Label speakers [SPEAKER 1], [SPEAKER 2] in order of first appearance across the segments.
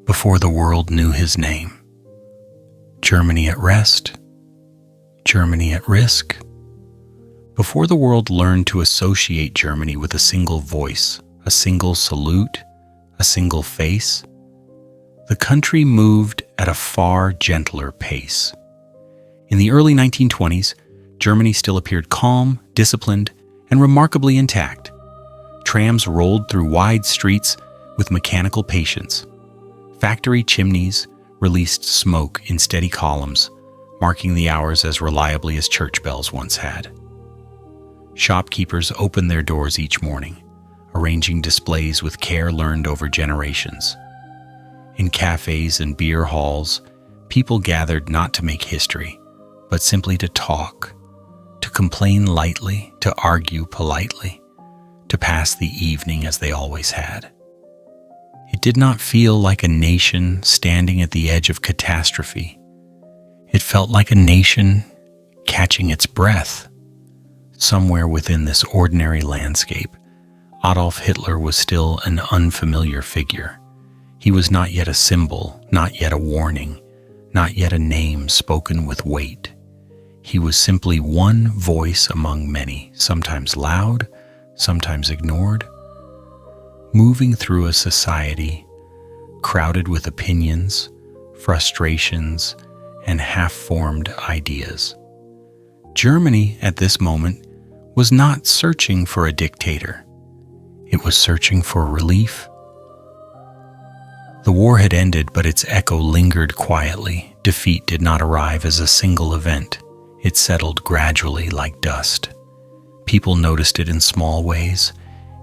[SPEAKER 1] before the world knew his name. Germany at rest, Germany at risk. Before the world learned to associate Germany with a single voice, a single salute, a single face, the country moved at a far gentler pace. In the early 1920s, Germany still appeared calm, disciplined, and remarkably intact. Trams rolled through wide streets with mechanical patience. Factory chimneys released smoke in steady columns, marking the hours as reliably as church bells once had. Shopkeepers opened their doors each morning, arranging displays with care learned over generations. In cafes and beer halls, people gathered not to make history, but simply to talk, to complain lightly, to argue politely, to pass the evening as they always had. It did not feel like a nation standing at the edge of catastrophe. It felt like a nation catching its breath. Somewhere within this ordinary landscape, Adolf Hitler was still an unfamiliar figure. He was not yet a symbol, not yet a warning, not yet a name spoken with weight. He was simply one voice among many, sometimes loud, sometimes ignored, moving through a society crowded with opinions, frustrations, and half-formed ideas. Germany, at this moment, was not searching for a dictator. It was searching for relief. The war had ended, but its echo lingered quietly. Defeat did not arrive as a single event. It settled gradually like dust. People noticed it in small ways,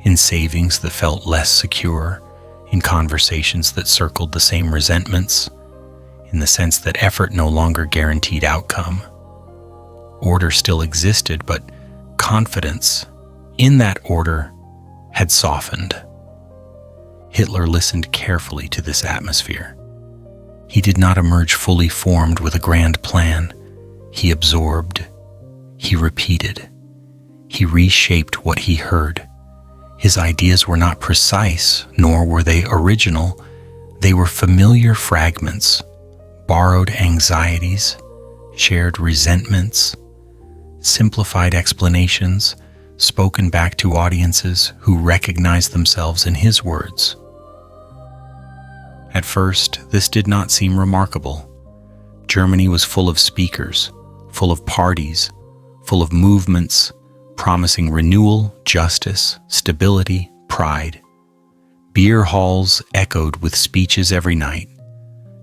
[SPEAKER 1] in savings that felt less secure, in conversations that circled the same resentments, in the sense that effort no longer guaranteed outcome. Order still existed, but confidence in that order had softened. Hitler listened carefully to this atmosphere. He did not emerge fully formed with a grand plan. He absorbed. He repeated. He reshaped what he heard. His ideas were not precise, nor were they original. They were familiar fragments, borrowed anxieties, shared resentments, simplified explanations, spoken back to audiences who recognized themselves in his words. At first, this did not seem remarkable. Germany was full of speakers, full of parties, full of movements, promising renewal, justice, stability, pride. Beer halls echoed with speeches every night.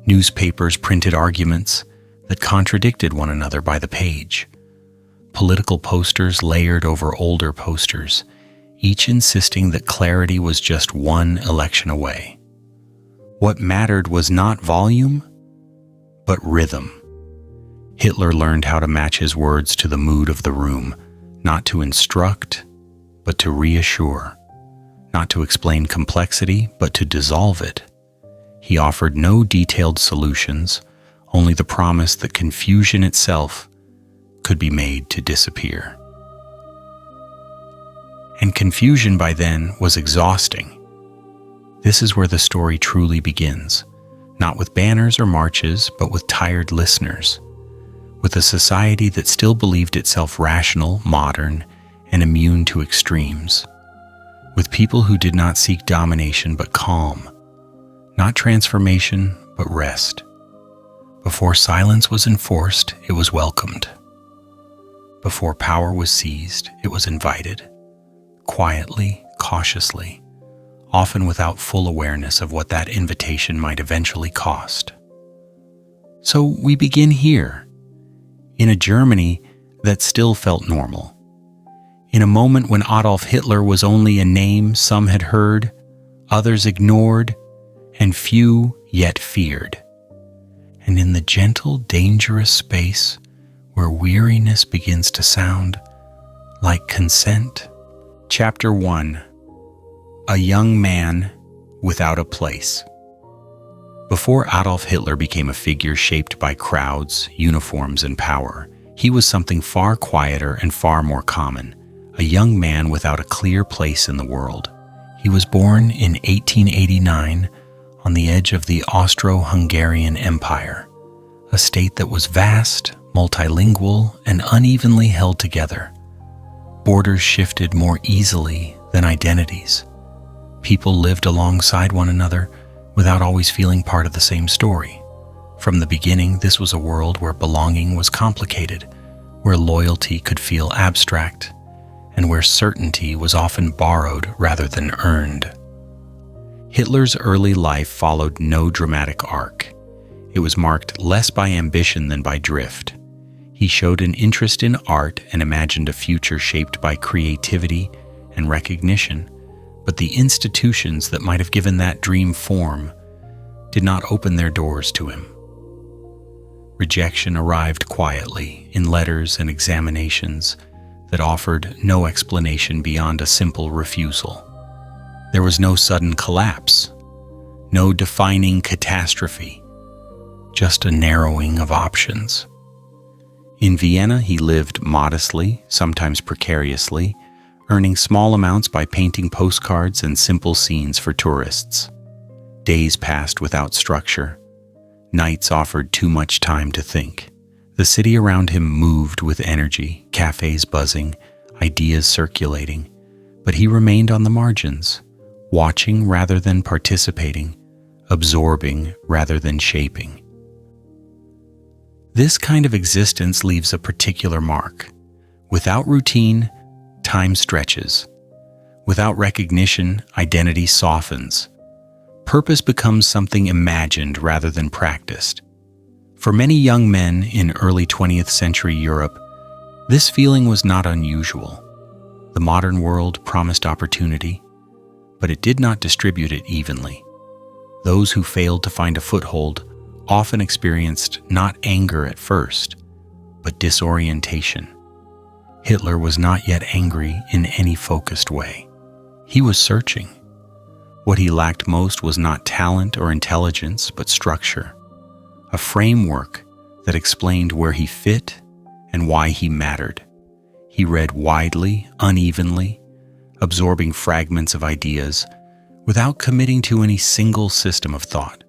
[SPEAKER 1] Newspapers printed arguments that contradicted one another by the page. Political posters layered over older posters, each insisting that clarity was just one election away. What mattered was not volume, but rhythm. Hitler learned how to match his words to the mood of the room, not to instruct, but to reassure, not to explain complexity, but to dissolve it. He offered no detailed solutions, only the promise that confusion itself could be made to disappear. And confusion by then was exhausting. This is where the story truly begins, not with banners or marches, but with tired listeners, with a society that still believed itself rational, modern, and immune to extremes, with people who did not seek domination but calm, not transformation but rest. Before silence was enforced, it was welcomed. Before power was seized, it was invited, quietly, cautiously, often without full awareness of what that invitation might eventually cost. So we begin here, in a Germany that still felt normal, in a moment when Adolf Hitler was only a name some had heard, others ignored, and few yet feared, and in the gentle, dangerous space where weariness begins to sound like consent. Chapter 1. A young man without a place. Before Adolf Hitler became a figure shaped by crowds, uniforms, and power, he was something far quieter and far more common, a young man without a clear place in the world. He was born in 1889 on the edge of the Austro-Hungarian Empire, a state that was vast, multilingual, and unevenly held together. Borders shifted more easily than identities. People lived alongside one another without always feeling part of the same story. From the beginning, this was a world where belonging was complicated, where loyalty could feel abstract, and where certainty was often borrowed rather than earned. Hitler's early life followed no dramatic arc. It was marked less by ambition than by drift. He showed an interest in art and imagined a future shaped by creativity and recognition, but the institutions that might have given that dream form did not open their doors to him. Rejection arrived quietly in letters and examinations that offered no explanation beyond a simple refusal. There was no sudden collapse, no defining catastrophe, just a narrowing of options. In Vienna, he lived modestly, sometimes precariously, earning small amounts by painting postcards and simple scenes for tourists. Days passed without structure. Nights offered too much time to think. The city around him moved with energy, cafes buzzing, ideas circulating, but he remained on the margins, watching rather than participating, absorbing rather than shaping. This kind of existence leaves a particular mark. Without routine, time stretches. Without recognition, identity softens. Purpose becomes something imagined rather than practiced. For many young men in early 20th century Europe, this feeling was not unusual. The modern world promised opportunity, but it did not distribute it evenly. Those who failed to find a foothold often experienced not anger at first, but disorientation. Hitler was not yet angry in any focused way. He was searching. What he lacked most was not talent or intelligence, but structure, a framework that explained where he fit and why he mattered. He read widely, unevenly, absorbing fragments of ideas without committing to any single system of thought.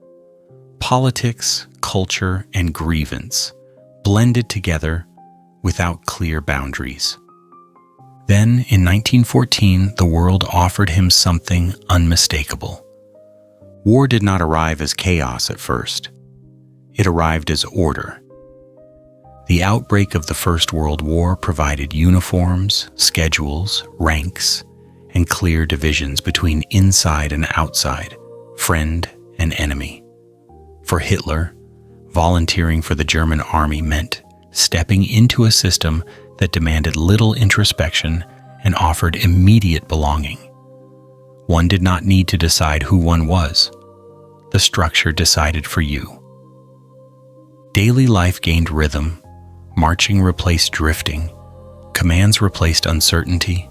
[SPEAKER 1] Politics, culture, and grievance blended together without clear boundaries. Then, in 1914, the world offered him something unmistakable. War did not arrive as chaos at first. It arrived as order. The outbreak of the First World War provided uniforms, schedules, ranks, and clear divisions between inside and outside, friend and enemy. For Hitler, volunteering for the German army meant stepping into a system that demanded little introspection and offered immediate belonging. One did not need to decide who one was. The structure decided for you. Daily life gained rhythm, marching replaced drifting, commands replaced uncertainty.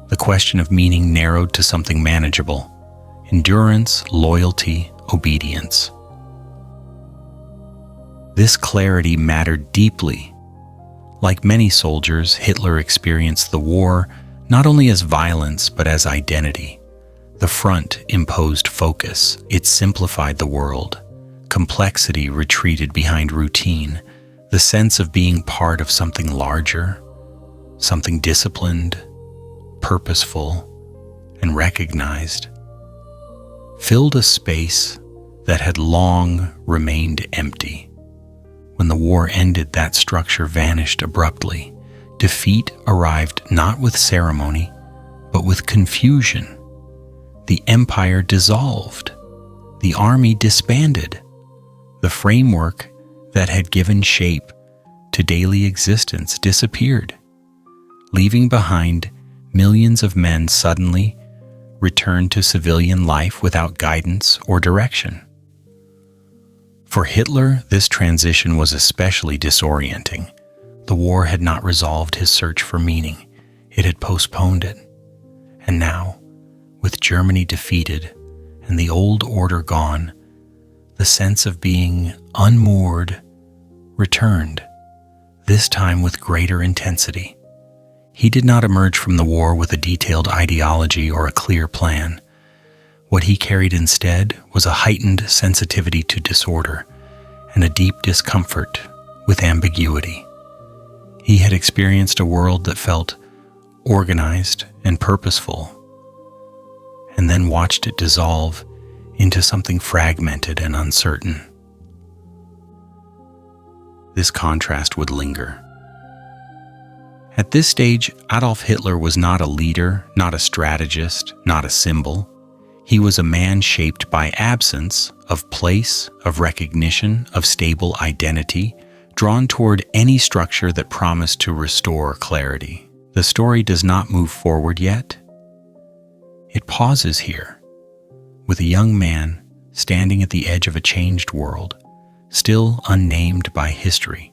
[SPEAKER 1] The question of meaning narrowed to something manageable: endurance, loyalty, obedience. This clarity mattered deeply. Like many soldiers, Hitler experienced the war not only as violence but as identity. The front imposed focus. It simplified the world. Complexity retreated behind routine. The sense of being part of something larger, something disciplined, purposeful, and recognized, filled a space that had long remained empty. When the war ended, that structure vanished abruptly. Defeat arrived not with ceremony, but with confusion. The empire dissolved. The army disbanded. The framework that had given shape to daily existence disappeared, leaving behind millions of men suddenly returned to civilian life without guidance or direction. For Hitler, this transition was especially disorienting. The war had not resolved his search for meaning. It had postponed it. And now, with Germany defeated and the old order gone, the sense of being unmoored returned, this time with greater intensity. He did not emerge from the war with a detailed ideology or a clear plan. What he carried instead was a heightened sensitivity to disorder and a deep discomfort with ambiguity. He had experienced a world that felt organized and purposeful, and then watched it dissolve into something fragmented and uncertain. This contrast would linger. At this stage, Adolf Hitler was not a leader, not a strategist, not a symbol. He was a man shaped by absence of place, of recognition, of stable identity, drawn toward any structure that promised to restore clarity. The story does not move forward yet. It pauses here, with a young man standing at the edge of a changed world, still unnamed by history,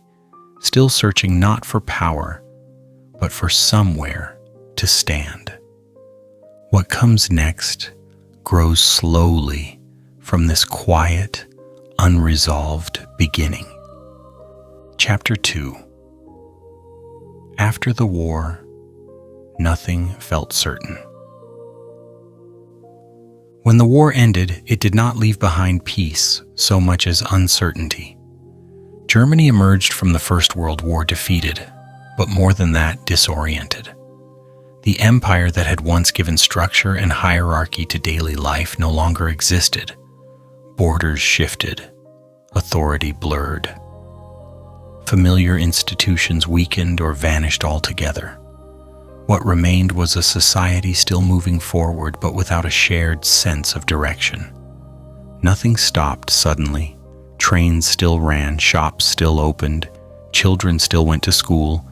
[SPEAKER 1] still searching not for power, but for somewhere to stand. What comes next grows slowly from this quiet, unresolved beginning. Chapter 2. After the war, nothing felt certain. When the war ended, it did not leave behind peace so much as uncertainty. Germany emerged from the First World War defeated, but more than that, disoriented. The empire that had once given structure and hierarchy to daily life no longer existed. Borders shifted, authority blurred. Familiar institutions weakened or vanished altogether. What remained was a society still moving forward, but without a shared sense of direction. Nothing stopped suddenly. Trains still ran, shops still opened, children still went to school,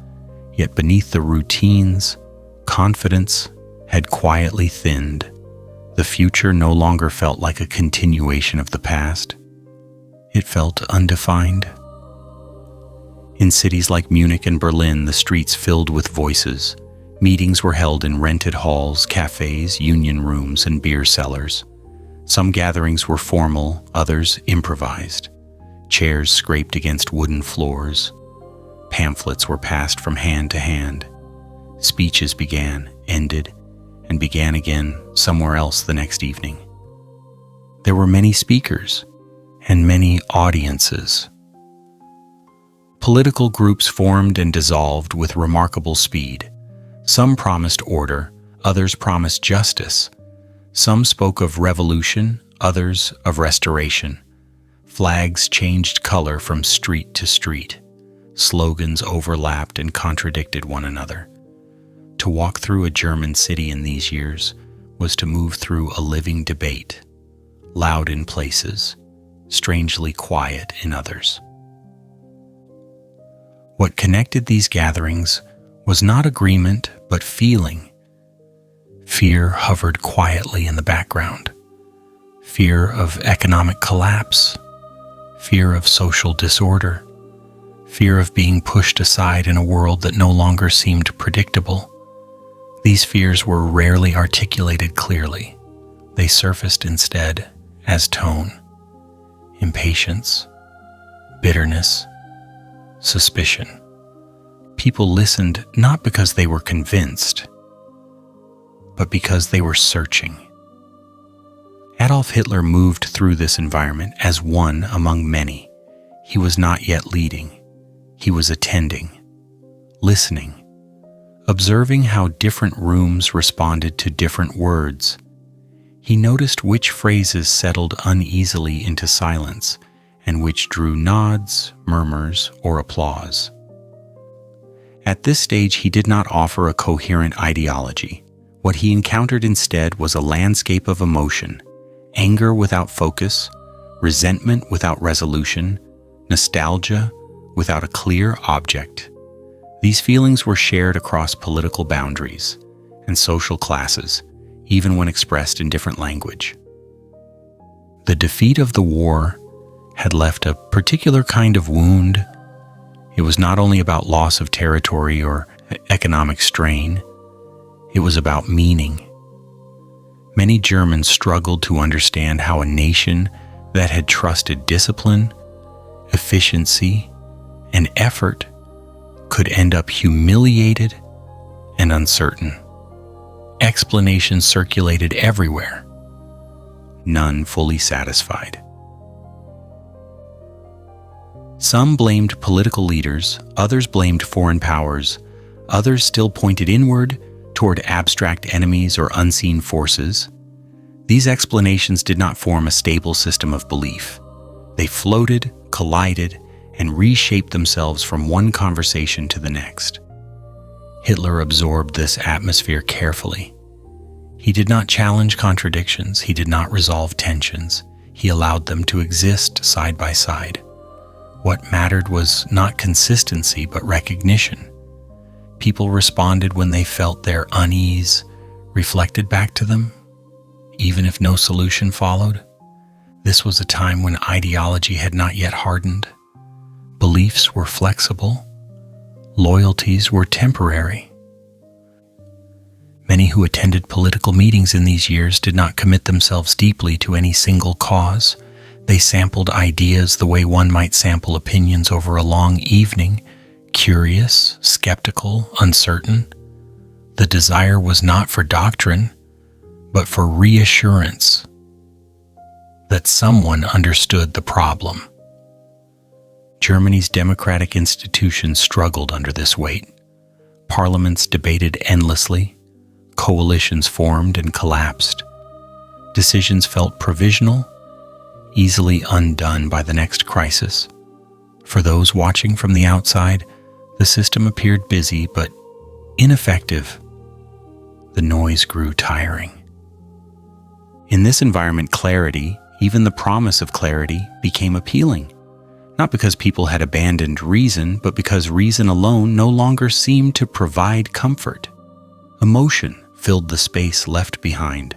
[SPEAKER 1] yet beneath the routines, confidence had quietly thinned. The future no longer felt like a continuation of the past. It felt undefined. In cities like Munich and Berlin, the streets filled with voices. Meetings were held in rented halls, cafes, union rooms, and beer cellars. Some gatherings were formal, others improvised. Chairs scraped against wooden floors. Pamphlets were passed from hand to hand. Speeches began, ended, and began again somewhere else the next evening. There were many speakers and many audiences. Political groups formed and dissolved with remarkable speed. Some promised order, others promised justice. Some spoke of revolution, others of restoration. Flags changed color from street to street. Slogans overlapped and contradicted one another. To walk through a German city in these years was to move through a living debate, loud in places, strangely quiet in others. What connected these gatherings was not agreement, but feeling. Fear hovered quietly in the background. Fear of economic collapse, fear of social disorder, fear of being pushed aside in a world that no longer seemed predictable. These fears were rarely articulated clearly. They surfaced instead as tone, impatience, bitterness, suspicion. People listened not because they were convinced, but because they were searching. Adolf Hitler moved through this environment as one among many. He was not yet leading. He was attending, listening, observing how different rooms responded to different words. He noticed which phrases settled uneasily into silence and which drew nods, murmurs, or applause. At this stage, he did not offer a coherent ideology. What he encountered instead was a landscape of emotion, anger without focus, resentment without resolution, nostalgia without a clear object. These feelings were shared across political boundaries and social classes, even when expressed in different language. The defeat of the war had left a particular kind of wound. It was not only about loss of territory or economic strain, it was about meaning. Many Germans struggled to understand how a nation that had trusted discipline, efficiency, and effort could end up humiliated and uncertain. Explanations circulated everywhere. none fully satisfied. Some blamed political leaders, others blamed foreign powers, others still pointed inward toward abstract enemies or unseen forces. These explanations did not form a stable system of belief. They floated, collided, and reshaped themselves from one conversation to the next. Hitler absorbed this atmosphere carefully. He did not challenge contradictions, he did not resolve tensions, he allowed them to exist side by side. What mattered was not consistency, but recognition. People responded when they felt their unease reflected back to them, even if no solution followed. This was a time when ideology had not yet hardened. Beliefs were flexible. Loyalties were temporary. Many who attended political meetings in these years did not commit themselves deeply to any single cause. They sampled ideas the way one might sample opinions over a long evening, curious, skeptical, uncertain. The desire was not for doctrine, but for reassurance that someone understood the problem. Germany's democratic institutions struggled under this weight. Parliaments debated endlessly. Coalitions formed and collapsed. Decisions felt provisional, easily undone by the next crisis. For those watching from the outside, the system appeared busy but ineffective. The noise grew tiring. In this environment, clarity, even the promise of clarity, became appealing. Not because people had abandoned reason, but because reason alone no longer seemed to provide comfort. Emotion filled the space left behind.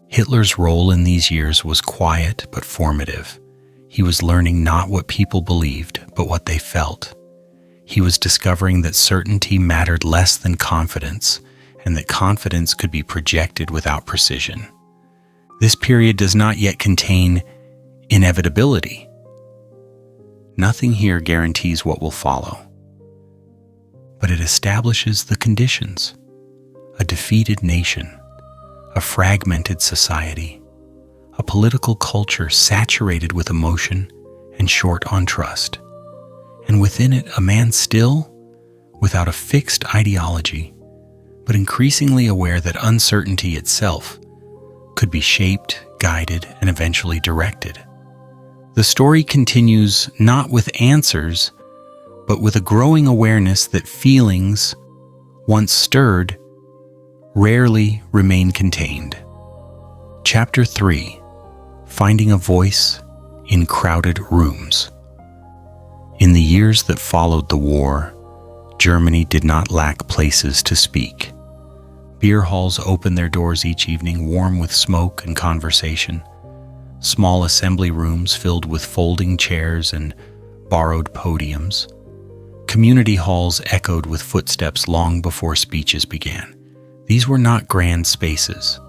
[SPEAKER 1] Hitler's role in these years was quiet but formative. He was learning not what people believed, but what they felt. He was discovering that certainty mattered less than confidence, and that confidence could be projected without precision. This period does not yet contain inevitability. Nothing here guarantees what will follow, but it establishes the conditions: a defeated nation, a fragmented society, a political culture saturated with emotion and short on trust, and within it a man still without a fixed ideology, but increasingly aware that uncertainty itself could be shaped, guided, and eventually directed. The story continues not with answers, but with a growing awareness that feelings, once stirred, rarely remain contained. Chapter 3: Finding a Voice in Crowded Rooms. In the years that followed the war, Germany did not lack places to speak. Beer halls opened their doors each evening, warm with smoke and conversation. Small assembly rooms filled with folding chairs and borrowed podiums. Community halls echoed with footsteps long before speeches began. These were not grand spaces.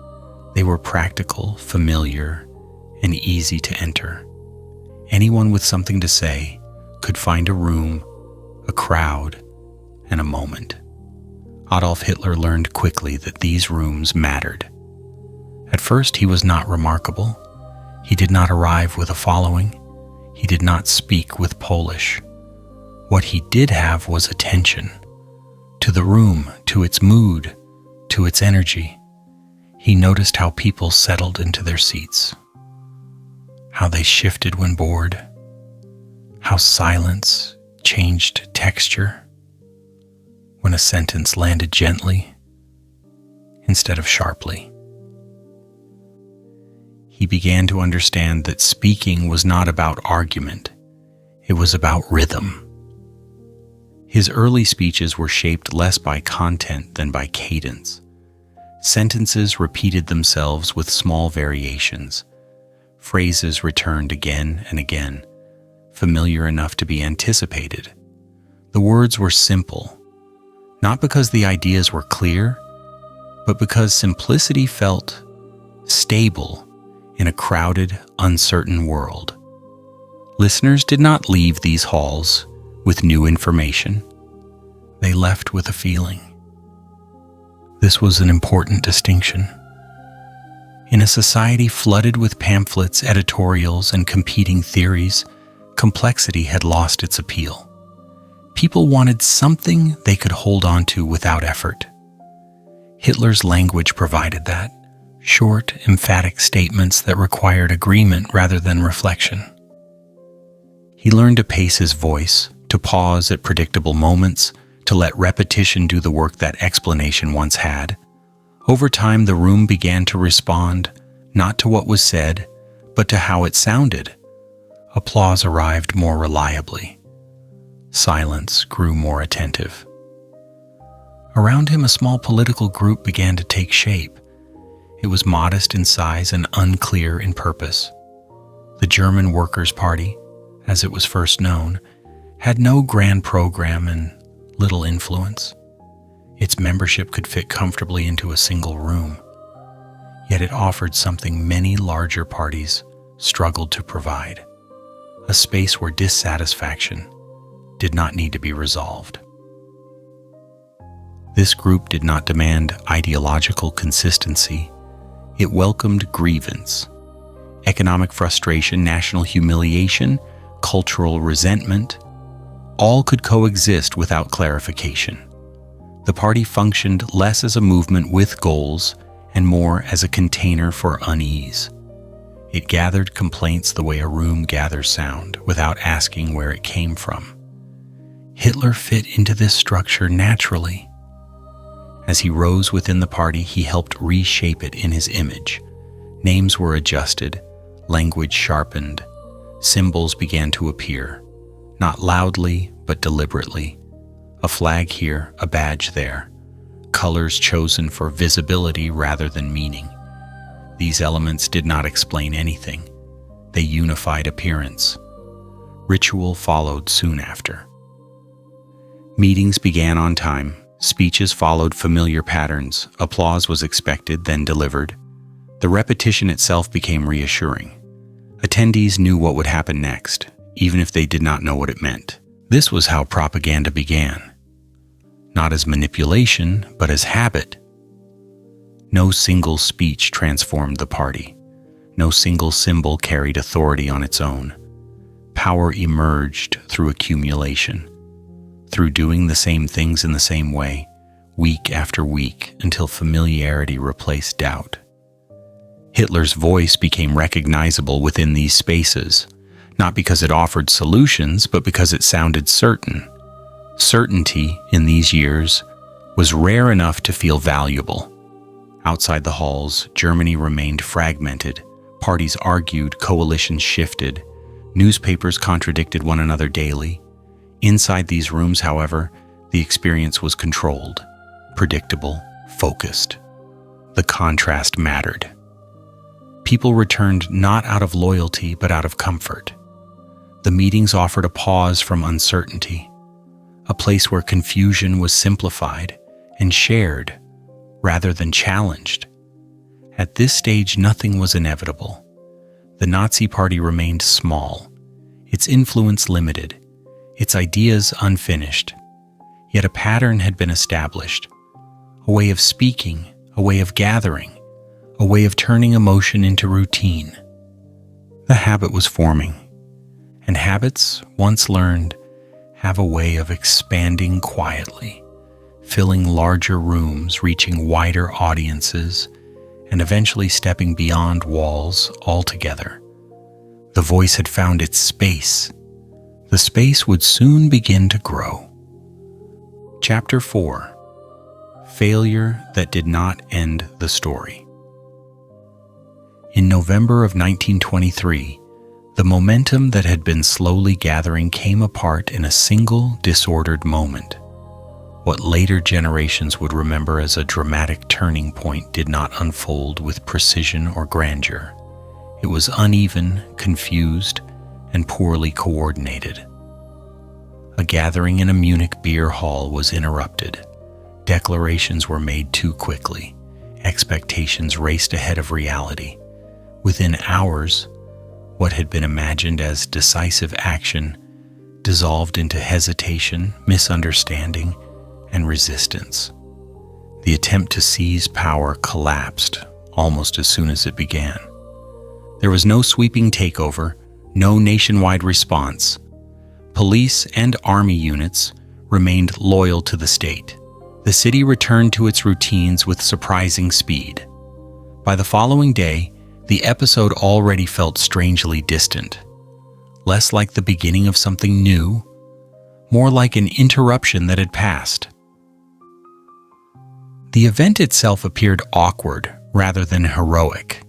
[SPEAKER 1] They were practical, familiar, and easy to enter. Anyone with something to say could find a room, a crowd, and a moment. Adolf Hitler learned quickly that these rooms mattered. At first, he was not remarkable. He did not arrive with a following. He did not speak with Polish. What he did have was attention to the room, to its mood, to its energy. He noticed how people settled into their seats, how they shifted when bored, how silence changed texture when a sentence landed gently instead of sharply. He began to understand that speaking was not about argument, it was about rhythm. His early speeches were shaped less by content than by cadence. Sentences repeated themselves with small variations. Phrases returned again and again, familiar enough to be anticipated. The words were simple, not because the ideas were clear, but because simplicity felt stable in a crowded, uncertain world. Listeners did not leave these halls with new information. They left with a feeling. This was an important distinction. In a society flooded with pamphlets, editorials, and competing theories, complexity had lost its appeal. People wanted something they could hold on to without effort. Hitler's language provided that. Short, emphatic statements that required agreement rather than reflection. He learned to pace his voice, to pause at predictable moments, to let repetition do the work that explanation once had. Over time, the room began to respond, not to what was said, but to how it sounded. Applause arrived more reliably. Silence grew more attentive. Around him, a small political group began to take shape. It was modest in size and unclear in purpose. The German Workers' Party, as it was first known, had no grand program and little influence. Its membership could fit comfortably into a single room. Yet it offered something many larger parties struggled to provide: a space where dissatisfaction did not need to be resolved. This group did not demand ideological consistency. It welcomed grievance, economic frustration, national humiliation, cultural resentment. All could coexist without clarification. The party functioned less as a movement with goals and more as a container for unease. It gathered complaints the way a room gathers sound, without asking where it came from. Hitler fit into this structure naturally. As he rose within the party, he helped reshape it in his image. Names were adjusted, language sharpened, symbols began to appear, not loudly but deliberately. A flag here, a badge there, colors chosen for visibility rather than meaning. These elements did not explain anything. They unified appearance. Ritual followed soon after. Meetings began on time. Speeches followed familiar patterns. Applause was expected, then delivered. The repetition itself became reassuring. Attendees knew what would happen next, even if they did not know what it meant. This was how propaganda began. Not as manipulation, but as habit. No single speech transformed the party. No single symbol carried authority on its own. Power emerged through accumulation, through doing the same things in the same way, week after week, until familiarity replaced doubt. Hitler's voice became recognizable within these spaces, not because it offered solutions, but because it sounded certain. Certainty, in these years, was rare enough to feel valuable. Outside the halls, Germany remained fragmented. Parties argued, coalitions shifted, newspapers contradicted one another daily. Inside these rooms, however, the experience was controlled, predictable, focused. The contrast mattered. People returned not out of loyalty, but out of comfort. The meetings offered a pause from uncertainty, a place where confusion was simplified and shared rather than challenged. At this stage, nothing was inevitable. The Nazi Party remained small, its influence limited, its ideas unfinished. Yet a pattern had been established, a way of speaking, a way of gathering, a way of turning emotion into routine. The habit was forming, and habits, once learned, have a way of expanding quietly, filling larger rooms, reaching wider audiences, and eventually stepping beyond walls altogether. The voice had found its space. The space would soon begin to grow. Chapter 4: Failure that did not end the story. In November of 1923, the momentum that had been slowly gathering came apart in a single disordered moment. What later generations would remember as a dramatic turning point did not unfold with precision or grandeur. It was uneven, confused, and poorly coordinated. A gathering in a Munich beer hall was interrupted. Declarations were made too quickly. Expectations raced ahead of reality. Within hours, what had been imagined as decisive action dissolved into hesitation, misunderstanding, and resistance. The attempt to seize power collapsed almost as soon as it began. There was no sweeping takeover, no nationwide response. Police and army units remained loyal to the state. The city returned to its routines with surprising speed. By the following day, the episode already felt strangely distant, less like the beginning of something new, more like an interruption that had passed. The event itself appeared awkward rather than heroic.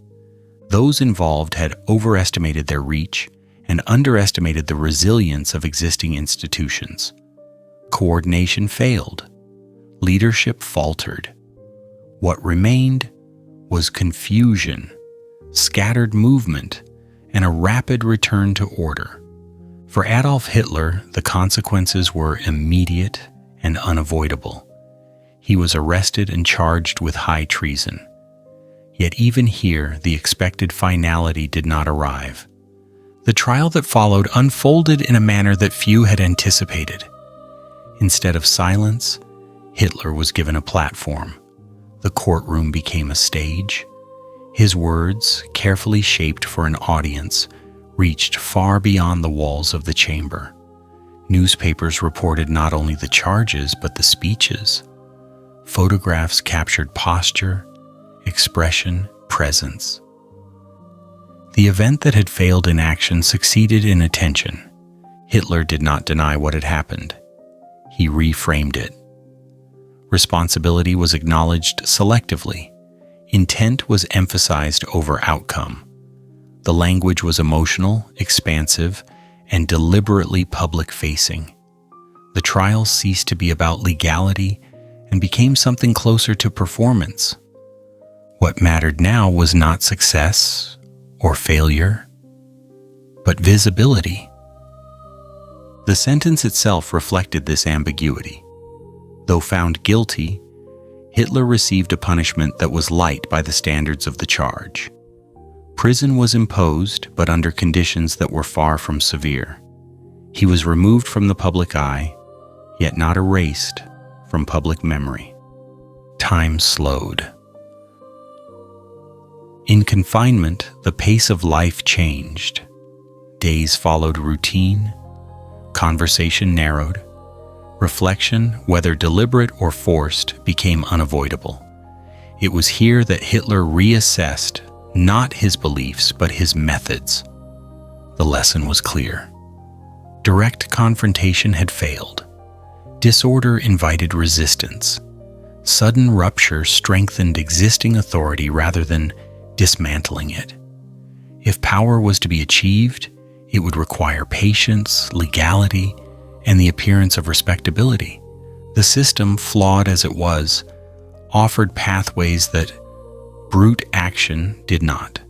[SPEAKER 1] Those involved had overestimated their reach and underestimated the resilience of existing institutions. Coordination failed. Leadership faltered. What remained was confusion, scattered movement, and a rapid return to order. For Adolf Hitler, the consequences were immediate and unavoidable. He was arrested and charged with high treason. Yet even here, the expected finality did not arrive. The trial that followed unfolded in a manner that few had anticipated. Instead of silence, Hitler was given a platform. The courtroom became a stage. His words, carefully shaped for an audience, reached far beyond the walls of the chamber. Newspapers reported not only the charges but the speeches. Photographs captured posture, expression, presence. The event that had failed in action succeeded in attention. Hitler did not deny what had happened. He reframed it. Responsibility was acknowledged selectively. Intent was emphasized over outcome. The language was emotional, expansive, and deliberately public-facing. The trial ceased to be about legality and became something closer to performance. What mattered now was not success or failure, but visibility. The sentence itself reflected this ambiguity. Though found guilty, Hitler received a punishment that was light by the standards of the charge. Prison was imposed, but under conditions that were far from severe. He was removed from the public eye, yet not erased from public memory. Time slowed. In confinement, the pace of life changed. Days followed routine, conversation narrowed, reflection, whether deliberate or forced, became unavoidable. It was here that Hitler reassessed not his beliefs but his methods. The lesson was clear. Direct confrontation had failed. Disorder invited resistance. Sudden rupture strengthened existing authority rather than dismantling it. If power was to be achieved, it would require patience, legality, and the appearance of respectability. The system, flawed as it was, offered pathways that brute action did not.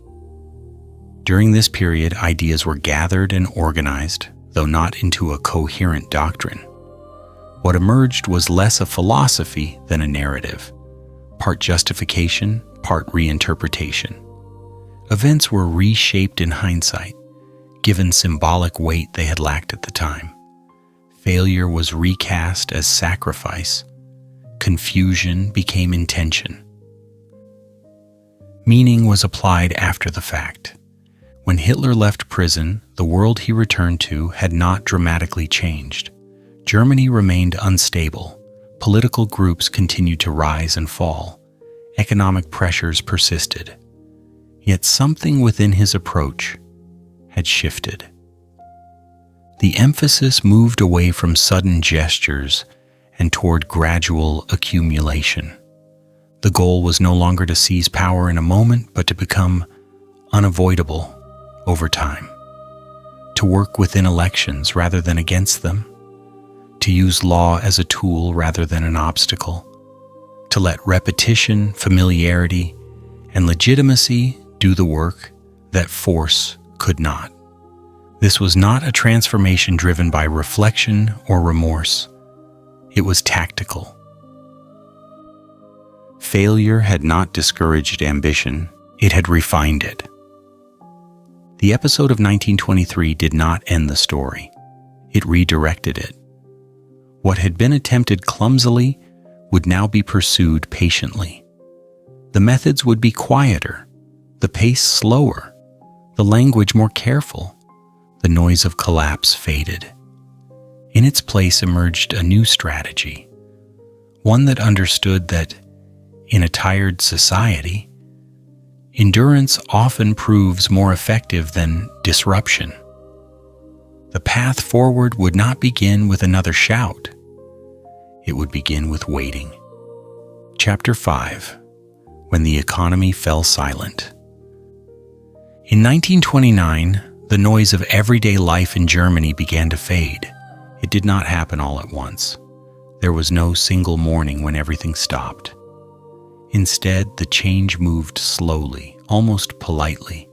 [SPEAKER 1] During this period, ideas were gathered and organized, though not into a coherent doctrine. What emerged was less a philosophy than a narrative, part justification, part reinterpretation. Events were reshaped in hindsight, given symbolic weight they had lacked at the time. Failure was recast as sacrifice. Confusion became intention. Meaning was applied after the fact. When Hitler left prison, the world he returned to had not dramatically changed. Germany remained unstable. Political groups continued to rise and fall. Economic pressures persisted. Yet something within his approach had shifted. The emphasis moved away from sudden gestures and toward gradual accumulation. The goal was no longer to seize power in a moment, but to become unavoidable over time. To work within elections rather than against them. To use law as a tool rather than an obstacle. To let repetition, familiarity, and legitimacy do the work that force could not. This was not a transformation driven by reflection or remorse. It was tactical. Failure had not discouraged ambition, it had refined it. The episode of 1923 did not end the story. It redirected it. What had been attempted clumsily would now be pursued patiently. The methods would be quieter, the pace slower, the language more careful. The noise of collapse faded. In its place emerged a new strategy, one that understood that, in a tired society, endurance often proves more effective than disruption. The path forward would not begin with another shout. It would begin with waiting. Chapter 5. When the economy fell silent. In 1929, the noise of everyday life in Germany began to fade. It did not happen all at once. There was no single morning when everything stopped. Instead, the change moved slowly, almost politely,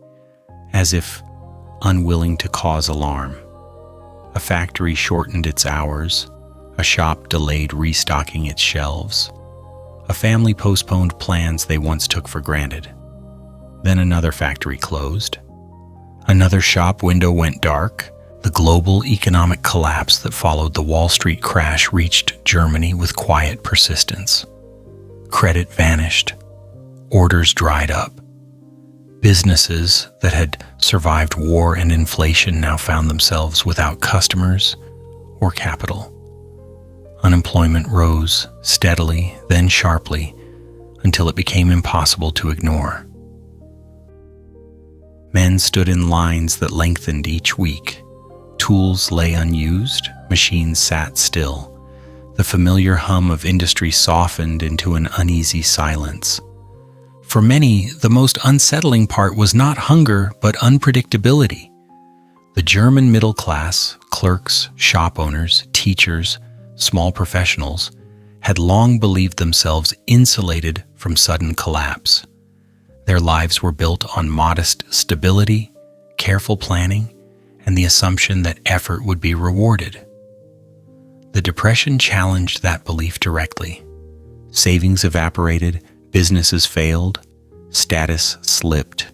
[SPEAKER 1] as if unwilling to cause alarm. A factory shortened its hours, a shop delayed restocking its shelves, a family postponed plans they once took for granted. Then another factory closed. Another shop window went dark. The global economic collapse that followed the Wall Street crash reached Germany with quiet persistence. Credit vanished. Orders dried up. Businesses that had survived war and inflation now found themselves without customers or capital. Unemployment rose steadily, then sharply, until it became impossible to ignore. Men stood in lines that lengthened each week. Tools lay unused, machines sat still. The familiar hum of industry softened into an uneasy silence. For many, the most unsettling part was not hunger, but unpredictability. The German middle class, clerks, shop owners, teachers, small professionals, had long believed themselves insulated from sudden collapse. Their lives were built on modest stability, careful planning, and the assumption that effort would be rewarded. The Depression challenged that belief directly. Savings evaporated, businesses failed, status slipped.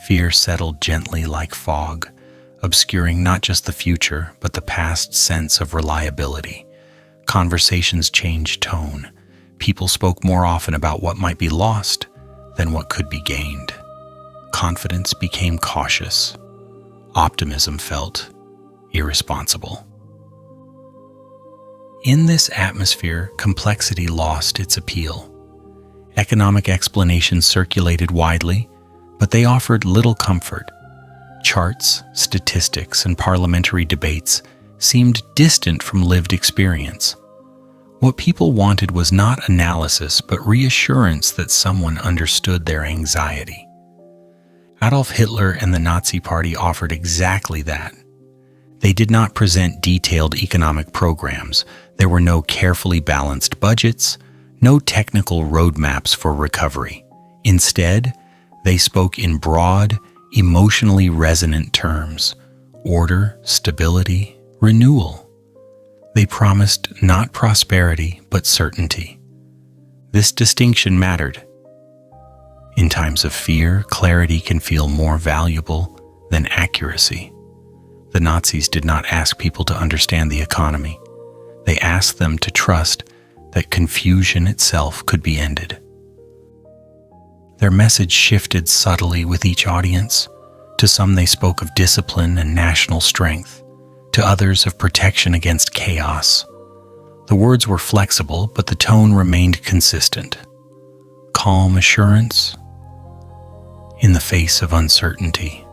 [SPEAKER 1] Fear settled gently like fog, obscuring not just the future, but the past sense of reliability. Conversations changed tone. People spoke more often about what might be lost than what could be gained. Confidence became cautious. Optimism felt irresponsible. In this atmosphere, complexity lost its appeal. Economic explanations circulated widely, but they offered little comfort. Charts, statistics, and parliamentary debates seemed distant from lived experience. What people wanted was not analysis, but reassurance that someone understood their anxiety. Adolf Hitler and the Nazi Party offered exactly that. They did not present detailed economic programs. There were no carefully balanced budgets, no technical roadmaps for recovery. Instead, they spoke in broad, emotionally resonant terms: order, stability, renewal. They promised not prosperity, but certainty. This distinction mattered. In times of fear, clarity can feel more valuable than accuracy. The Nazis did not ask people to understand the economy. They asked them to trust that confusion itself could be ended. Their message shifted subtly with each audience. To some, they spoke of discipline and national strength. To others, of protection against chaos. The words were flexible, but the tone remained consistent. Calm assurance in the face of uncertainty.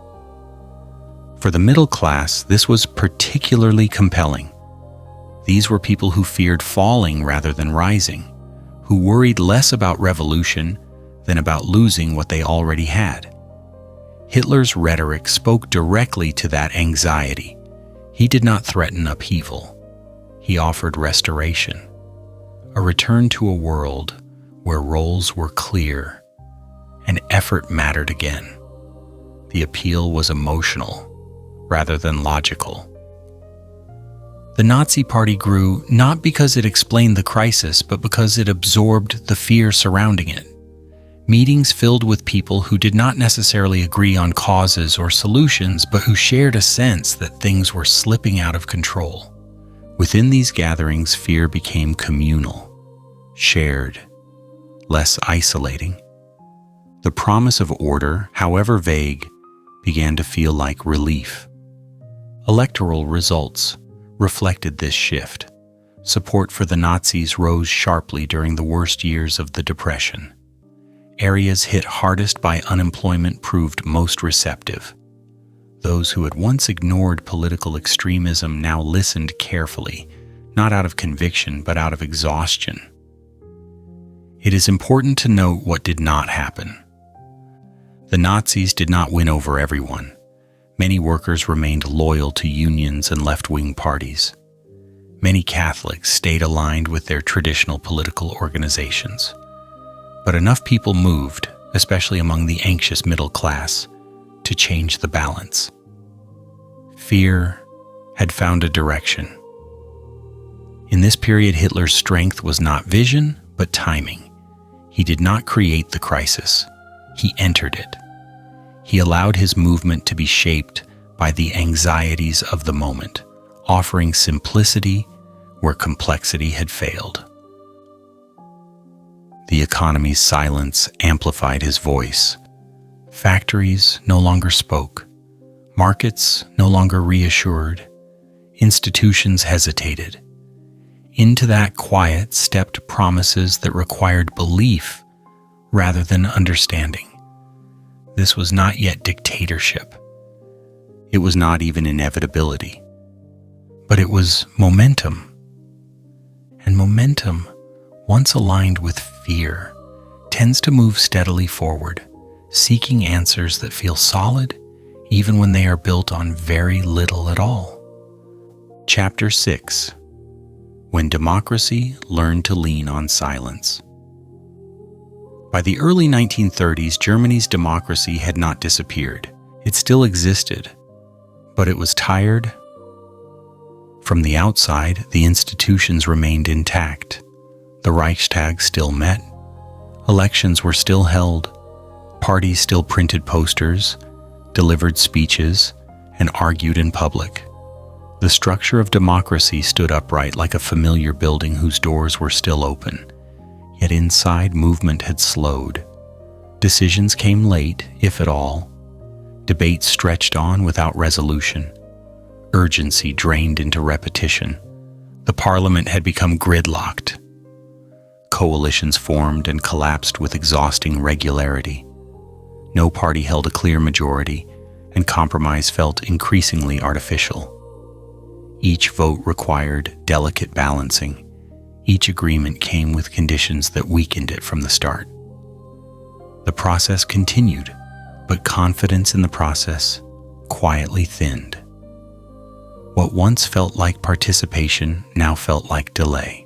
[SPEAKER 1] For the middle class, this was particularly compelling. These were people who feared falling rather than rising, who worried less about revolution than about losing what they already had. Hitler's rhetoric spoke directly to that anxiety. He did not threaten upheaval. He offered restoration, a return to a world where roles were clear and effort mattered again. The appeal was emotional rather than logical. The Nazi Party grew not because it explained the crisis, but because it absorbed the fear surrounding it. Meetings filled with people who did not necessarily agree on causes or solutions, but who shared a sense that things were slipping out of control. Within these gatherings, fear became communal, shared, less isolating. The promise of order, however vague, began to feel like relief. Electoral results reflected this shift. Support for the Nazis rose sharply during the worst years of the Depression. Areas hit hardest by unemployment proved most receptive. Those who had once ignored political extremism now listened carefully, not out of conviction but out of exhaustion. It is important to note what did not happen. The Nazis did not win over everyone. Many workers remained loyal to unions and left-wing parties. Many Catholics stayed aligned with their traditional political organizations. But enough people moved, especially among the anxious middle class, to change the balance. Fear had found a direction. In this period, Hitler's strength was not vision, but timing. He did not create the crisis. He entered it. He allowed his movement to be shaped by the anxieties of the moment, offering simplicity where complexity had failed. The economy's silence amplified his voice. Factories no longer spoke. Markets no longer reassured. Institutions hesitated. Into that quiet stepped promises that required belief rather than understanding. This was not yet dictatorship. It was not even inevitability. But it was momentum. And momentum, once aligned with fear, tends to move steadily forward, seeking answers that feel solid even when they are built on very little at all. Chapter 6: When Democracy Learned to Lean on Silence. By the early 1930s, Germany's democracy had not disappeared. It still existed, but it was tired. From the outside, the institutions remained intact. The Reichstag still met. Elections were still held. Parties still printed posters, delivered speeches, and argued in public. The structure of democracy stood upright like a familiar building whose doors were still open. Yet inside, movement had slowed. Decisions came late, if at all. Debates stretched on without resolution. Urgency drained into repetition. The parliament had become gridlocked. Coalitions formed and collapsed with exhausting regularity. No party held a clear majority, and compromise felt increasingly artificial. Each vote required delicate balancing. Each agreement came with conditions that weakened it from the start. The process continued, but confidence in the process quietly thinned. What once felt like participation now felt like delay.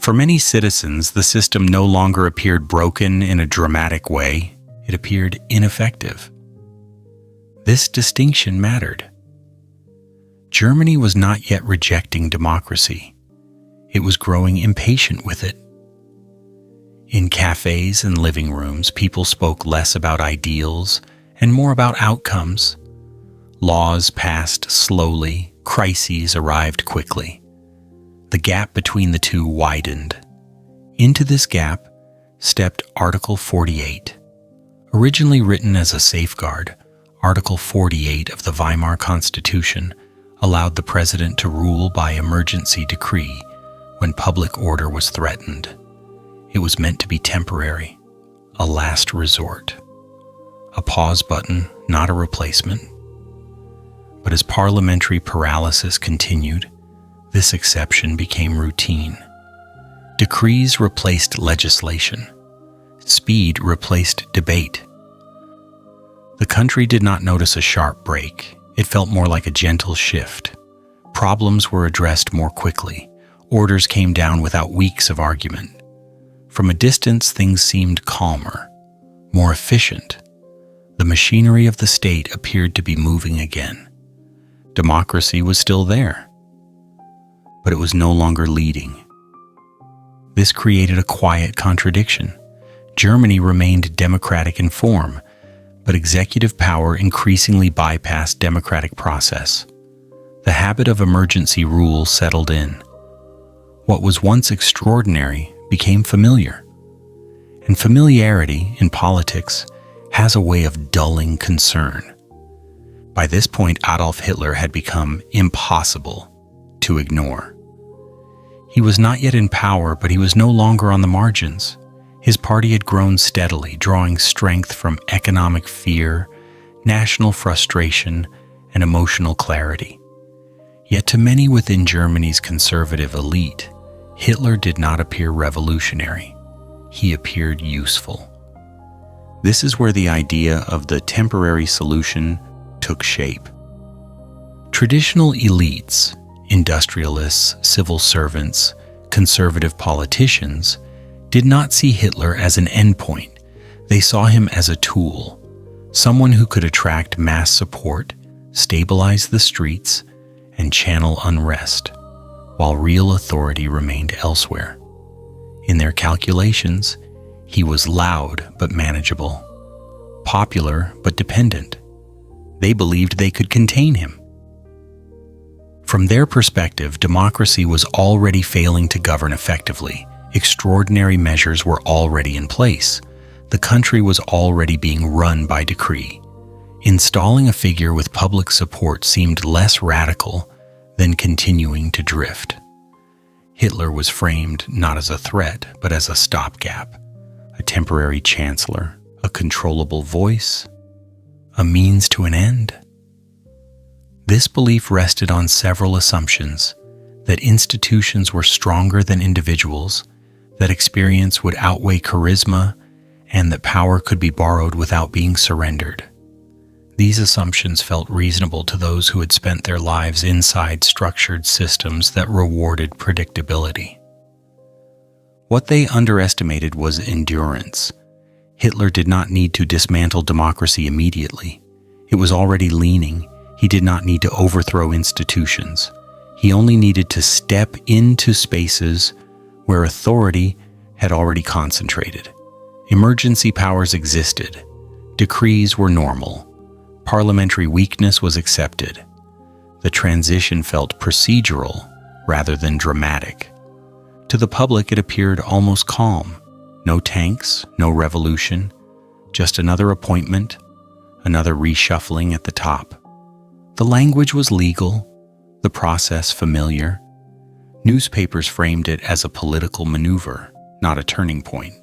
[SPEAKER 1] For many citizens, the system no longer appeared broken in a dramatic way. It appeared ineffective. This distinction mattered. Germany was not yet rejecting democracy. It was growing impatient with it. In cafes and living rooms, people spoke less about ideals and more about outcomes. Laws passed slowly, crises arrived quickly. The gap between the two widened. Into this gap stepped Article 48. Originally written as a safeguard, Article 48 of the Weimar Constitution allowed the president to rule by emergency decree when public order was threatened. It was meant to be temporary, a last resort, a pause button, not a replacement. But as parliamentary paralysis continued, this exception became routine. Decrees replaced legislation. Speed replaced debate. The country did not notice a sharp break. It felt more like a gentle shift. Problems were addressed more quickly. Orders came down without weeks of argument. From a distance, things seemed calmer, more efficient. The machinery of the state appeared to be moving again. Democracy was still there, but it was no longer leading. This created a quiet contradiction. Germany remained democratic in form, but executive power increasingly bypassed democratic process. The habit of emergency rule settled in. What was once extraordinary became familiar. And familiarity in politics has a way of dulling concern. By this point, Adolf Hitler had become impossible to ignore. He was not yet in power, but he was no longer on the margins. His party had grown steadily, drawing strength from economic fear, national frustration, and emotional clarity. Yet to many within Germany's conservative elite, Hitler did not appear revolutionary. He appeared useful. This is where the idea of the temporary solution took shape. Traditional elites, industrialists, civil servants, conservative politicians, did not see Hitler as an endpoint. They saw him as a tool, someone who could attract mass support, stabilize the streets, and channel unrest, while real authority remained elsewhere. In their calculations, he was loud but manageable, popular but dependent. They believed they could contain him. From their perspective, democracy was already failing to govern effectively. Extraordinary measures were already in place. The country was already being run by decree. Installing a figure with public support seemed less radical than continuing to drift. Hitler was framed not as a threat, but as a stopgap, a temporary chancellor, a controllable voice, a means to an end. This belief rested on several assumptions: that institutions were stronger than individuals, that experience would outweigh charisma, and that power could be borrowed without being surrendered. These assumptions felt reasonable to those who had spent their lives inside structured systems that rewarded predictability. What they underestimated was endurance. Hitler did not need to dismantle democracy immediately. It was already leaning. He did not need to overthrow institutions. He only needed to step into spaces where authority had already concentrated. Emergency powers existed. Decrees were normal. Parliamentary weakness was accepted. The transition felt procedural rather than dramatic. To the public, it appeared almost calm. No tanks, no revolution, just another appointment, another reshuffling at the top. The language was legal, the process familiar. Newspapers framed it as a political maneuver, not a turning point.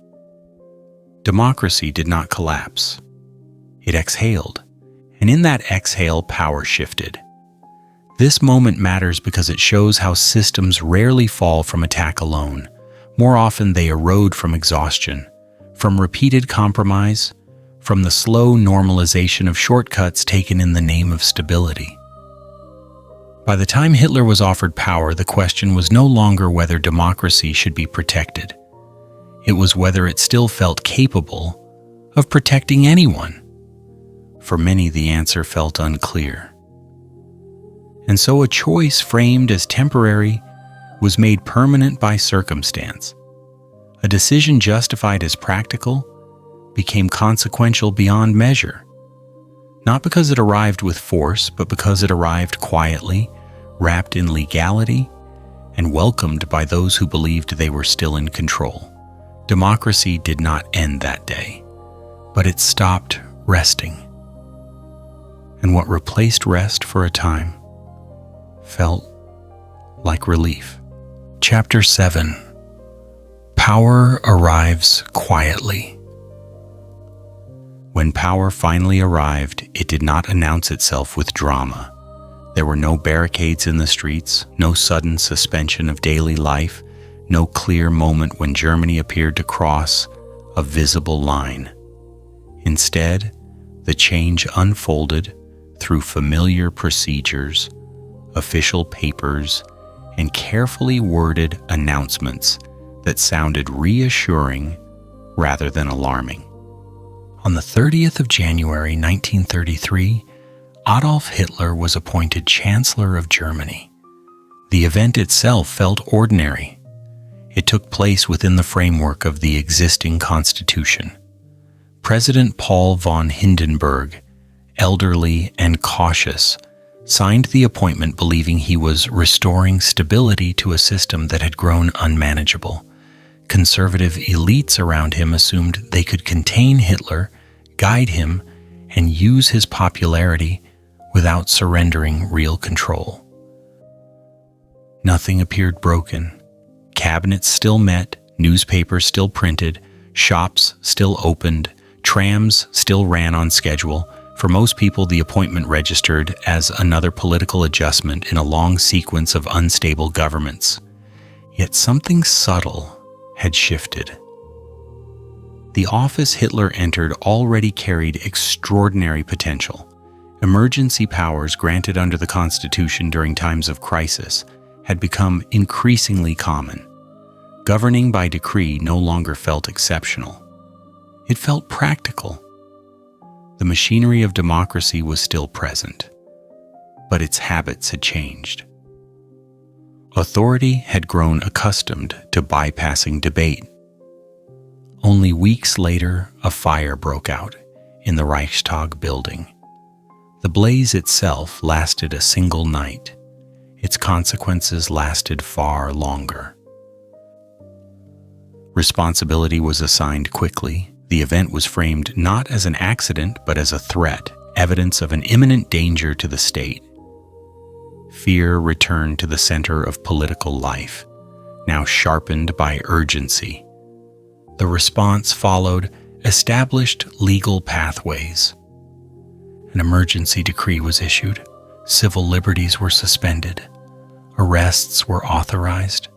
[SPEAKER 1] Democracy did not collapse. It exhaled, and in that exhale, power shifted. This moment matters because it shows how systems rarely fall from attack alone. More often, they erode from exhaustion, from repeated compromise, from the slow normalization of shortcuts taken in the name of stability. By the time Hitler was offered power, the question was no longer whether democracy should be protected. It was whether it still felt capable of protecting anyone. For many, the answer felt unclear. And so a choice framed as temporary was made permanent by circumstance. A decision justified as practical became consequential beyond measure, not because it arrived with force, but because it arrived quietly, wrapped in legality, and welcomed by those who believed they were still in control. Democracy did not end that day, but it stopped resting. And what replaced rest for a time felt like relief. Chapter 7. Power arrives quietly. When power finally arrived, it did not announce itself with drama. There were no barricades in the streets, no sudden suspension of daily life, no clear moment when Germany appeared to cross a visible line. Instead, the change unfolded through familiar procedures, official papers, and carefully worded announcements that sounded reassuring rather than alarming. On the 30th of January 1933, Adolf Hitler was appointed Chancellor of Germany. The event itself felt ordinary. It took place within the framework of the existing constitution. President Paul von Hindenburg, elderly and cautious, signed the appointment believing he was restoring stability to a system that had grown unmanageable. Conservative elites around him assumed they could contain Hitler, guide him, and use his popularity without surrendering real control. Nothing appeared broken. Cabinets still met, newspapers still printed, shops still opened, trams still ran on schedule. For most people, the appointment registered as another political adjustment in a long sequence of unstable governments. Yet something subtle had shifted. The office Hitler entered already carried extraordinary potential. Emergency powers granted under the Constitution during times of crisis had become increasingly common. Governing by decree no longer felt exceptional. It felt practical. The machinery of democracy was still present, but its habits had changed. Authority had grown accustomed to bypassing debate. Only weeks later, a fire broke out in the Reichstag building. The blaze itself lasted a single night. Its consequences lasted far longer. Responsibility was assigned quickly. The event was framed not as an accident, but as a threat, evidence of an imminent danger to the state. Fear returned to the center of political life, now sharpened by urgency. The response followed established legal pathways. An emergency decree was issued. Civil liberties were suspended. Arrests were authorized.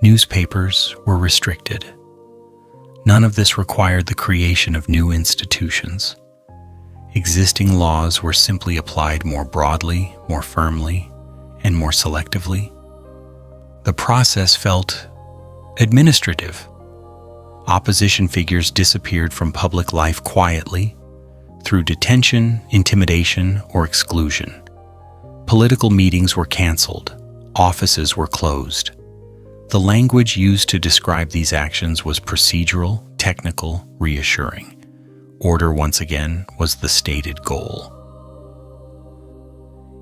[SPEAKER 1] Newspapers were restricted. None of this required the creation of new institutions. Existing laws were simply applied more broadly, more firmly, and more selectively. The process felt administrative. Opposition figures disappeared from public life quietly, through detention, intimidation, or exclusion. Political meetings were canceled. Offices were closed. The language used to describe these actions was procedural, technical, reassuring. Order, once again, was the stated goal.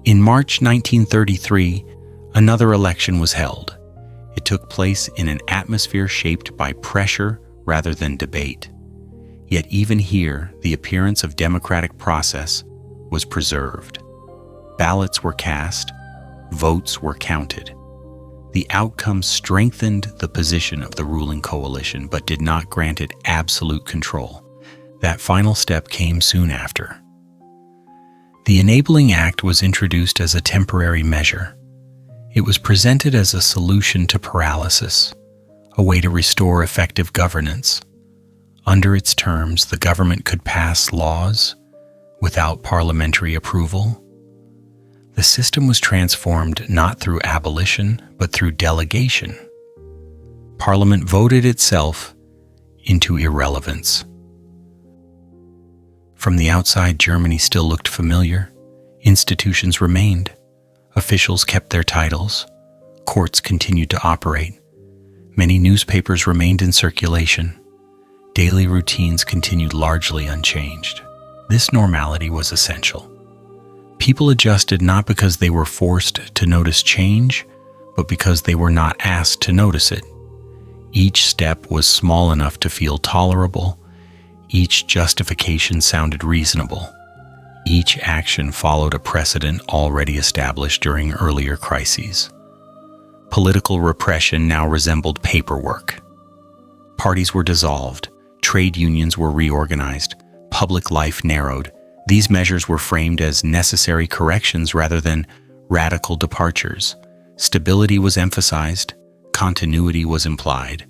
[SPEAKER 1] In March 1933, another election was held. It took place in an atmosphere shaped by pressure rather than debate. Yet even here, the appearance of democratic process was preserved. Ballots were cast, votes were counted. The outcome strengthened the position of the ruling coalition, but did not grant it absolute control. That final step came soon after. The Enabling Act was introduced as a temporary measure. It was presented as a solution to paralysis, a way to restore effective governance. Under its terms, the government could pass laws without parliamentary approval. The system was transformed not through abolition, but through delegation. Parliament voted itself into irrelevance. From the outside, Germany still looked familiar. Institutions remained. Officials kept their titles. Courts continued to operate. Many newspapers remained in circulation. Daily routines continued largely unchanged. This normality was essential. People adjusted not because they were forced to notice change, but because they were not asked to notice it. Each step was small enough to feel tolerable. Each justification sounded reasonable. Each action followed a precedent already established during earlier crises. Political repression now resembled paperwork. Parties were dissolved. Trade unions were reorganized. Public life narrowed. These measures were framed as necessary corrections rather than radical departures. Stability was emphasized. Continuity was implied.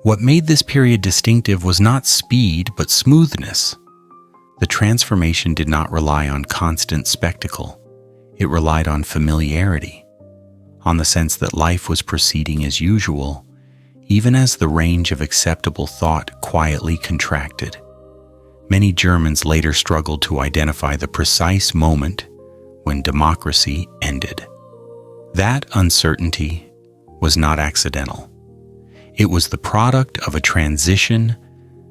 [SPEAKER 1] What made this period distinctive was not speed, but smoothness. The transformation did not rely on constant spectacle. It relied on familiarity, on the sense that life was proceeding as usual, even as the range of acceptable thought quietly contracted. Many Germans later struggled to identify the precise moment when democracy ended. That uncertainty was not accidental. It was the product of a transition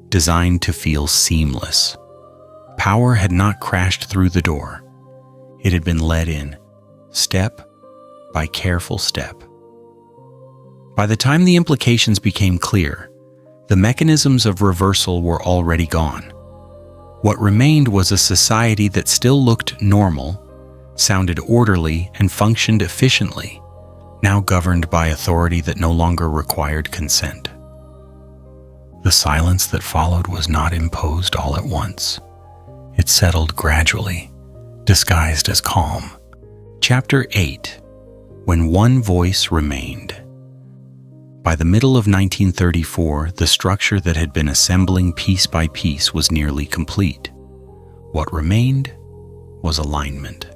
[SPEAKER 1] designed to feel seamless. Power had not crashed through the door. It had been led in, step by careful step. By the time the implications became clear, the mechanisms of reversal were already gone. What remained was a society that still looked normal, sounded orderly, and functioned efficiently, now governed by authority that no longer required consent. The silence that followed was not imposed all at once. It settled gradually, disguised as calm. Chapter 8. When One Voice Remained. By the middle of 1934, the structure that had been assembling piece by piece was nearly complete. What remained was alignment.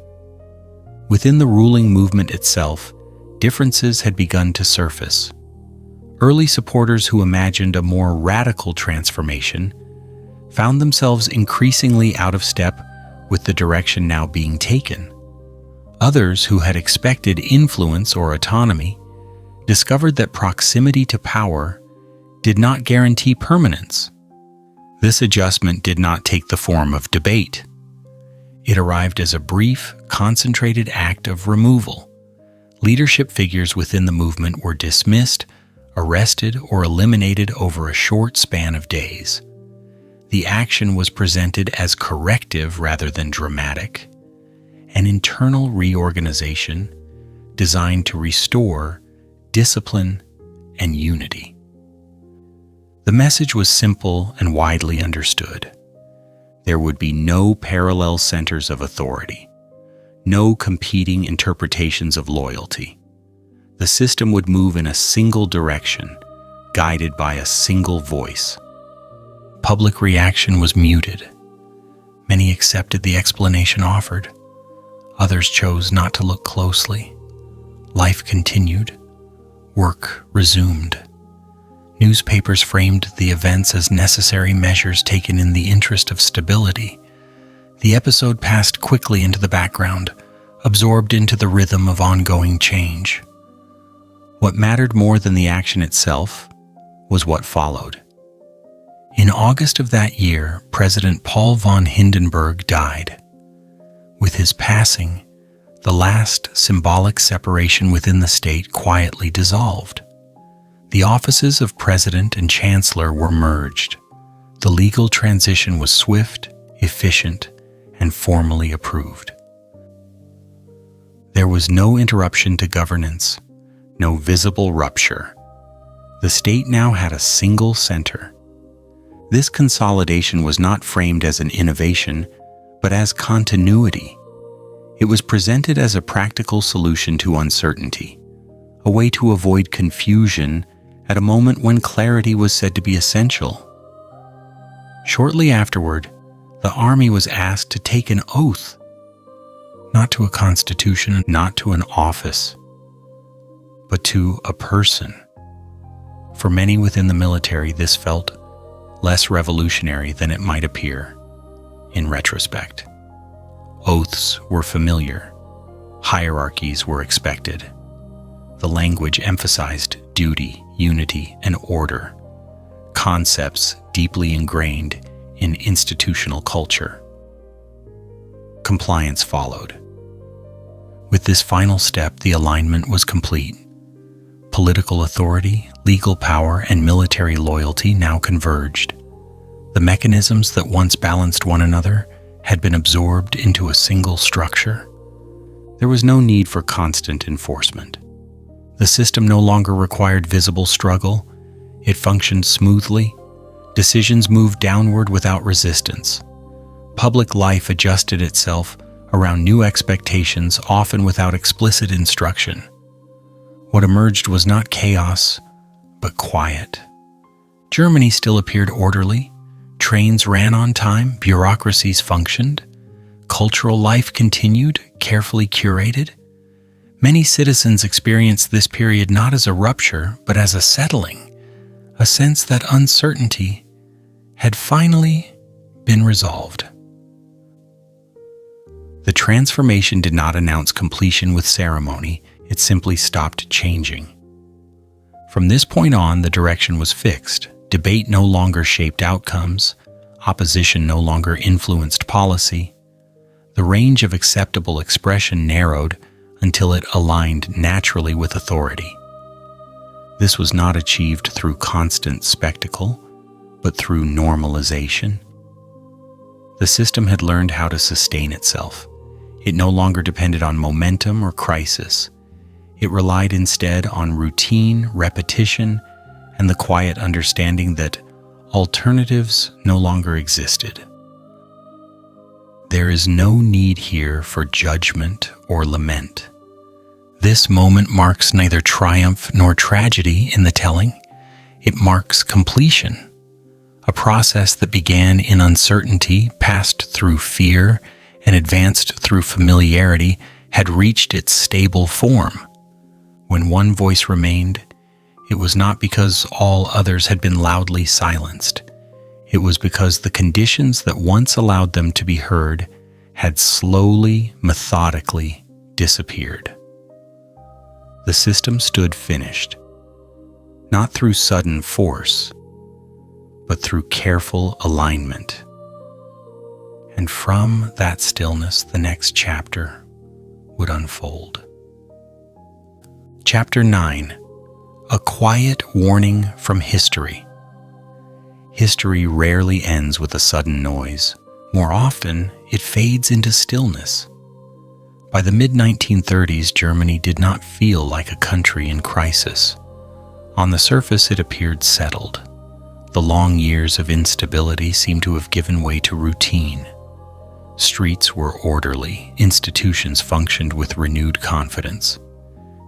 [SPEAKER 1] Within the ruling movement itself, differences had begun to surface. Early supporters who imagined a more radical transformation found themselves increasingly out of step with the direction now being taken. Others who had expected influence or autonomy discovered that proximity to power did not guarantee permanence. This adjustment did not take the form of debate. It arrived as a brief, concentrated act of removal. Leadership figures within the movement were dismissed, arrested, or eliminated over a short span of days. The action was presented as corrective rather than dramatic, an internal reorganization designed to restore discipline and unity. The message was simple and widely understood. There would be no parallel centers of authority, no competing interpretations of loyalty. The system would move in a single direction, guided by a single voice. Public reaction was muted. Many accepted the explanation offered. Others chose not to look closely. Life continued. Work resumed. Newspapers framed the events as necessary measures taken in the interest of stability. The episode passed quickly into the background, absorbed into the rhythm of ongoing change. What mattered more than the action itself was what followed. In August of that year, President Paul von Hindenburg died. With his passing, the last symbolic separation within the state quietly dissolved. The offices of President and Chancellor were merged. The legal transition was swift, efficient, and formally approved. There was no interruption to governance, no visible rupture. The state now had a single center. This consolidation was not framed as an innovation, but as continuity. It was presented as a practical solution to uncertainty, a way to avoid confusion at a moment when clarity was said to be essential. Shortly afterward, the army was asked to take an oath, not to a constitution, not to an office, but to a person. For many within the military, this felt less revolutionary than it might appear in retrospect. Oaths were familiar. Hierarchies were expected. The language emphasized duty, unity, and order, concepts deeply ingrained in institutional culture. Compliance followed. With this final step, the alignment was complete. Political authority, legal power, and military loyalty now converged. The mechanisms that once balanced one another had been absorbed into a single structure. There was no need for constant enforcement. The system no longer required visible struggle. It functioned smoothly. Decisions moved downward without resistance. Public life adjusted itself around new expectations, often without explicit instruction. What emerged was not chaos, but quiet. Germany still appeared orderly. Trains ran on time, bureaucracies functioned. Cultural life continued, carefully curated. Many citizens experienced this period not as a rupture, but as a settling, a sense that uncertainty had finally been resolved. The transformation did not announce completion with ceremony, it simply stopped changing. From this point on, the direction was fixed. Debate no longer shaped outcomes. Opposition no longer influenced policy. The range of acceptable expression narrowed until it aligned naturally with authority. This was not achieved through constant spectacle, but through normalization. The system had learned how to sustain itself. It no longer depended on momentum or crisis. It relied instead on routine, repetition, and the quiet understanding that alternatives no longer existed. There is no need here for judgment or lament. This moment marks neither triumph nor tragedy in the telling. It marks completion. A process that began in uncertainty, passed through fear, and advanced through familiarity had reached its stable form. When one voice remained, it was not because all others had been loudly silenced. It was because the conditions that once allowed them to be heard had slowly, methodically disappeared. The system stood finished, not through sudden force, but through careful alignment. And from that stillness, the next chapter would unfold. Chapter 9. A quiet warning from history. History rarely ends with a sudden noise. More often, it fades into stillness. By the mid-1930s, Germany did not feel like a country in crisis. On the surface, it appeared settled. The long years of instability seemed to have given way to routine. Streets were orderly, institutions functioned with renewed confidence.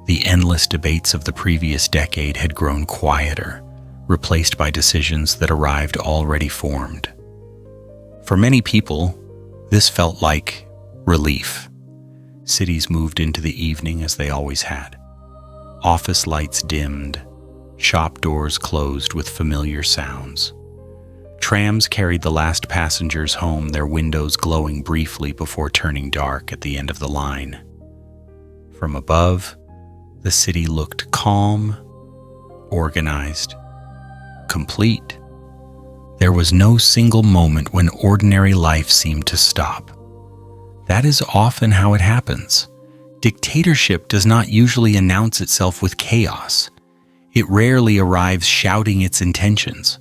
[SPEAKER 1] The endless debates of the previous decade had grown quieter, replaced by decisions that arrived already formed. For many people, this felt like relief. Cities moved into the evening as they always had. Office lights dimmed, shop doors closed with familiar sounds. Trams carried the last passengers home, their windows glowing briefly before turning dark at the end of the line. From above, the city looked calm, organized, complete. There was no single moment when ordinary life seemed to stop. That is often how it happens. Dictatorship does not usually announce itself with chaos. It rarely arrives shouting its intentions.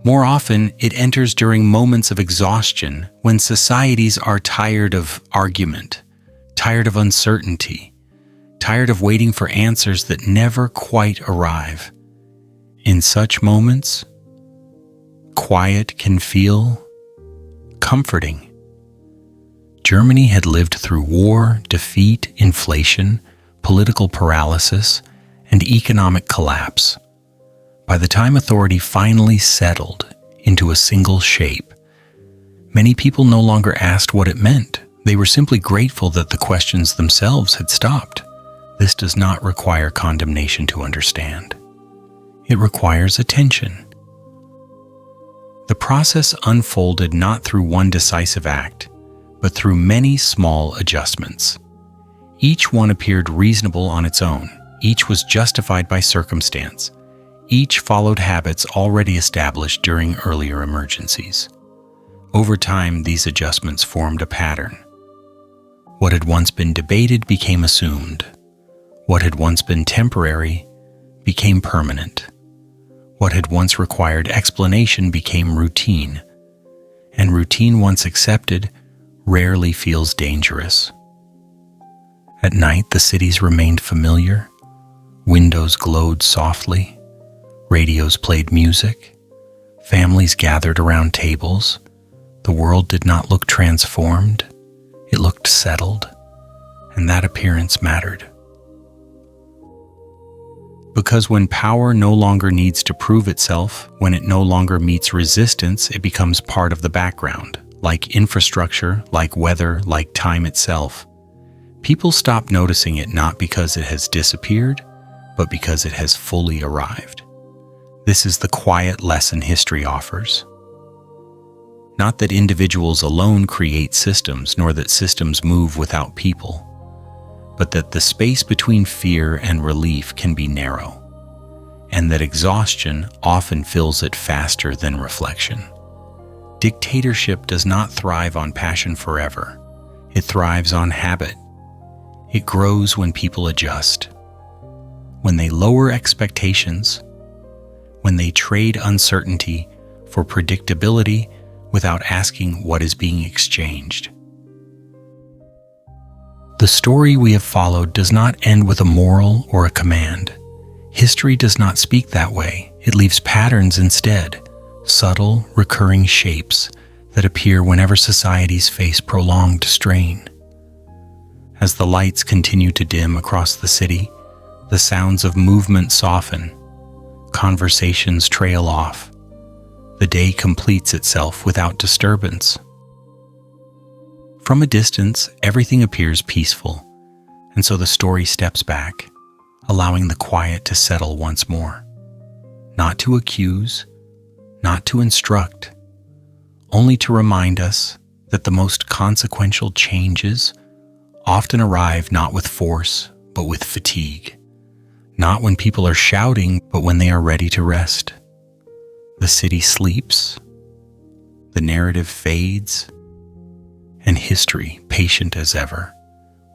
[SPEAKER 1] More often, it enters during moments of exhaustion when societies are tired of argument, tired of uncertainty, tired of waiting for answers that never quite arrive. In such moments, quiet can feel comforting. Germany had lived through war, defeat, inflation, political paralysis, and economic collapse. By the time authority finally settled into a single shape, many people no longer asked what it meant. They were simply grateful that the questions themselves had stopped. This does not require condemnation to understand. It requires attention. The process unfolded not through one decisive act, but through many small adjustments. Each one appeared reasonable on its own. Each was justified by circumstance. Each followed habits already established during earlier emergencies. Over time, these adjustments formed a pattern. What had once been debated became assumed. What had once been temporary became permanent. What had once required explanation became routine. And routine, once accepted, rarely feels dangerous. At night, the cities remained familiar. Windows glowed softly. Radios played music. Families gathered around tables. The world did not look transformed. It looked settled, and that appearance mattered. Because when power no longer needs to prove itself, when it no longer meets resistance, it becomes part of the background, like infrastructure, like weather, like time itself. People stop noticing it not because it has disappeared, but because it has fully arrived. This is the quiet lesson history offers. Not that individuals alone create systems, nor that systems move without people, but that the space between fear and relief can be narrow, and that exhaustion often fills it faster than reflection. Dictatorship does not thrive on passion forever. It thrives on habit. It grows when people adjust, when they lower expectations, when they trade uncertainty for predictability without asking what is being exchanged. The story we have followed does not end with a moral or a command. History does not speak that way. It leaves patterns instead, subtle, recurring shapes that appear whenever societies face prolonged strain. As the lights continue to dim across the city, the sounds of movement soften, conversations trail off. The day completes itself without disturbance. From a distance, everything appears peaceful, and so the story steps back, allowing the quiet to settle once more. Not to accuse, not to instruct, only to remind us that the most consequential changes often arrive not with force, but with fatigue. Not when people are shouting, but when they are ready to rest. The city sleeps, the narrative fades, and history, patient as ever,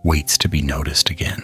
[SPEAKER 1] waits to be noticed again.